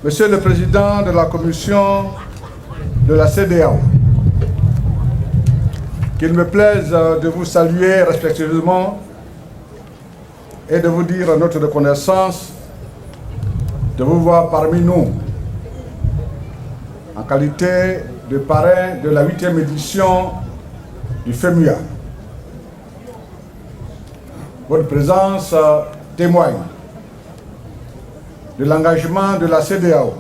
Monsieur le Président de la Commission de la CEDEAO, qu'il me plaise de vous saluer respectueusement et de vous dire notre reconnaissance de vous voir parmi nous en qualité de parrain de la 8e édition du FEMUA. Votre présence témoigne de l'engagement de la CEDEAO,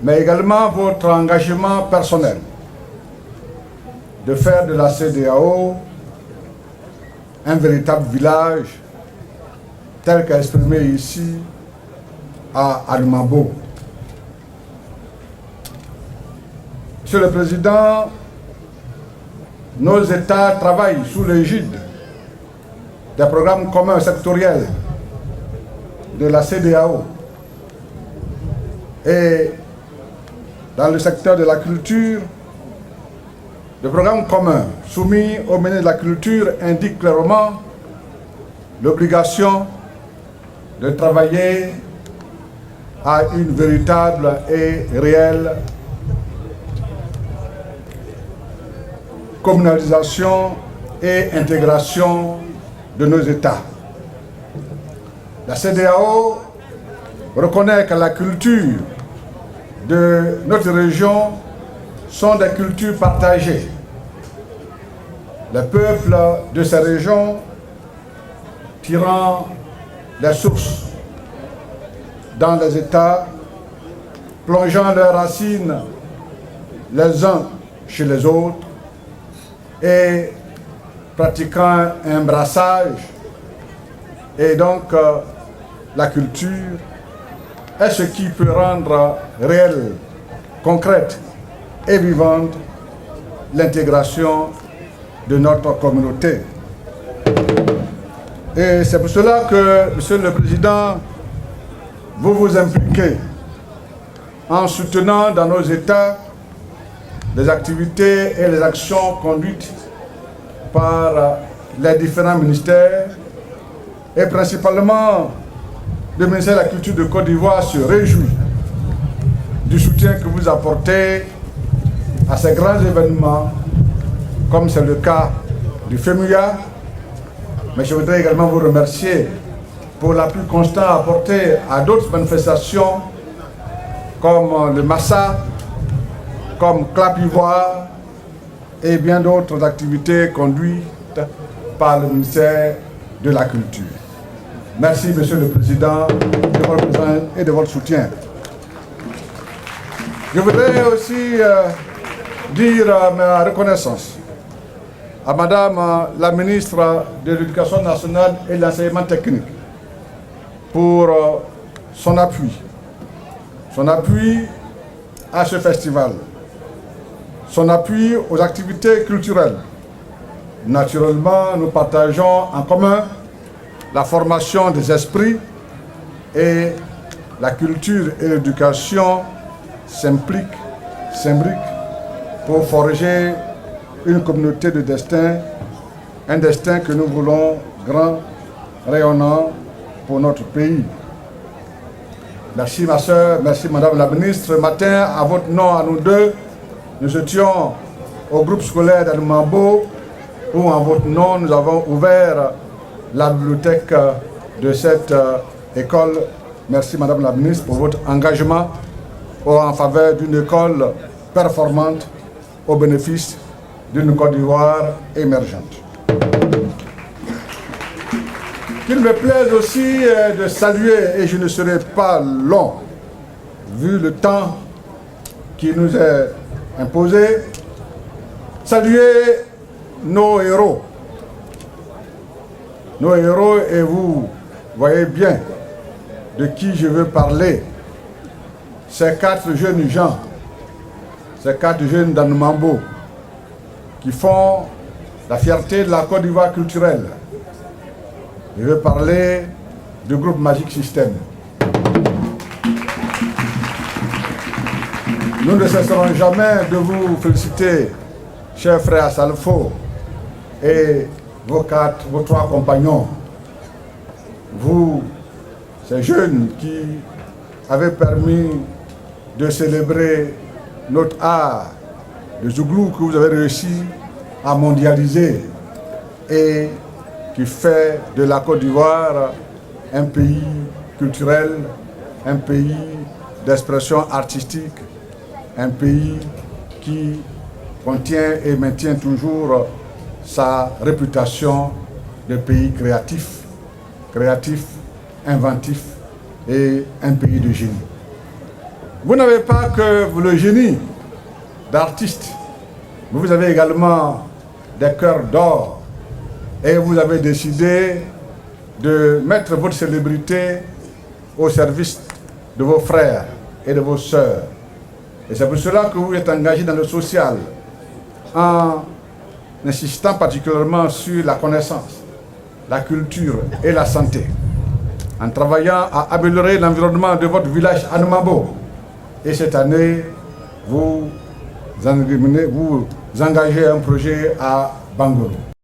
mais également votre engagement personnel de faire de la CEDEAO un véritable village tel qu'exprimé ici à Almambo. Monsieur le Président, nos États travaillent sous l'égide des programmes communs sectoriels de la CEDEAO. Et dans le secteur de la culture, le programme commun soumis au ministère de la Culture indique clairement l'obligation de travailler à une véritable et réelle communalisation et intégration de nos États. La CEDEAO reconnaît que la culture de notre région sont des cultures partagées. Les peuples de ces régions tirant des sources dans les États, plongeant leurs racines les uns chez les autres et pratiquant un brassage. Et donc, la culture est ce qui peut rendre réelle, concrète et vivante l'intégration de notre communauté. Et c'est pour cela que, Monsieur le Président, vous vous impliquez en soutenant dans nos États les activités et les actions conduites par les différents ministères, et principalement le ministère de la Culture de Côte d'Ivoire se réjouit du soutien que vous apportez à ces grands événements, comme c'est le cas du FEMUA. Mais je voudrais également vous remercier pour l'appui constant apporté à d'autres manifestations comme le Massa, comme Clap Ivoire et bien d'autres activités conduites par le ministère de la Culture. Merci, Monsieur le Président, de votre présence et de votre soutien. Je voudrais aussi dire ma reconnaissance à Madame la ministre de l'Éducation nationale et de l'enseignement technique pour son appui à ce festival, son appui aux activités culturelles. Naturellement, nous partageons en commun la formation des esprits et la culture et l'éducation s'imbriquent pour forger une communauté de destin, un destin que nous voulons grand, rayonnant pour notre pays. Merci ma soeur, merci Madame la Ministre. Ce matin, à votre nom, à nous deux, nous étions au groupe scolaire d'Almambo où en votre nom, nous avons ouvert la bibliothèque de cette école. Merci Madame la Ministre pour votre engagement en faveur d'une école performante au bénéfice d'une Côte d'Ivoire émergente. Qu'il me plaise aussi de saluer, et je ne serai pas long, vu le temps qui nous est imposé, saluer nos héros. Nos héros, et vous voyez bien de qui je veux parler. Ces 4 jeunes gens, ces 4 jeunes d'Almambo, qui font la fierté de la Côte d'Ivoire culturelle. Je veux parler du groupe Magic System. Nous ne cesserons jamais de vous féliciter, cher frère Salfo, et vos 3 compagnons. Vous, ces jeunes qui avez permis de célébrer notre art de Zouglou que vous avez réussi à mondialiser et qui fait de la Côte d'Ivoire un pays culturel, un pays d'expression artistique, un pays qui contient et maintient toujours sa réputation de pays créatif, inventif et un pays de génie. Vous n'avez pas que le génie d'artiste, mais vous avez également des cœurs d'or et vous avez décidé de mettre votre célébrité au service de vos frères et de vos sœurs. Et c'est pour cela que vous êtes engagé dans le social en insistant particulièrement sur la connaissance, la culture et la santé, en travaillant à améliorer l'environnement de votre village Anoumabo. Et cette année, vous engagez un projet à Bangolo.